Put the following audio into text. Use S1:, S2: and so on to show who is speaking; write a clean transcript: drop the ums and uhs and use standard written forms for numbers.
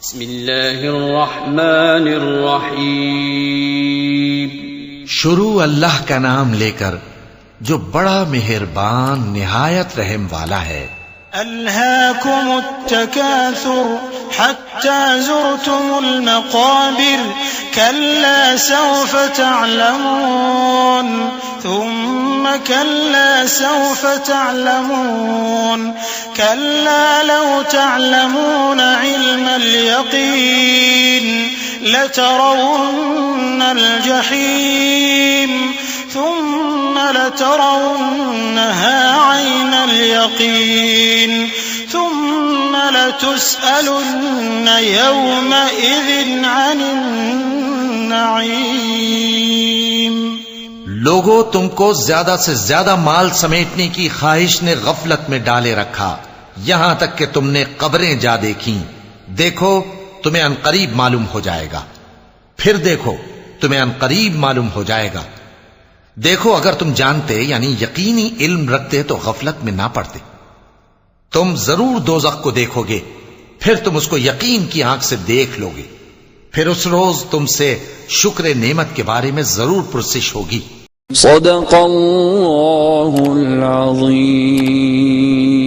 S1: बिस्मिल्लाहिर्रहमानिर्रहीम।
S2: शुरू अल्लाह का नाम लेकर जो बड़ा मेहरबान निहायत रहम वाला है।
S3: अल्हाकुमुत्तकासुर हत्ता ज़ुरतुमुल मक़ाबिर कल्ला सौफ तअलमून थुम्मा कल्ला सौफ तअलमून कल्ला लौ तअलमून इल्मल यक़ीन लतरवुन्नल जहीम थुम्मा लतरवुन्नहा ऐनल यक़ीन थुम्मा लतुस्अलुन्न यौमइज़िन अनिन नईम।
S2: लोगों, तुमको ज्यादा से ज्यादा माल समेटने की ख्वाहिश ने गफलत में डाले रखा, यहां तक कि तुमने कब्रें जा देखी। देखो तुम्हें अनकरीब मालूम हो जाएगा, फिर देखो तुम्हें अनकरीब मालूम हो जाएगा। देखो अगर तुम जानते यानी यकीनी इल्म रखते तो गफलत में ना पड़ते। तुम जरूर दोज़ख को देखोगे, फिर तुम उसको यकीन की आंख से देख लोगे। फिर उस रोज तुमसे शुक्र नेमत के बारे में जरूर पुरसिश होगी।
S4: सदक़ल्लाहुल अज़ीम।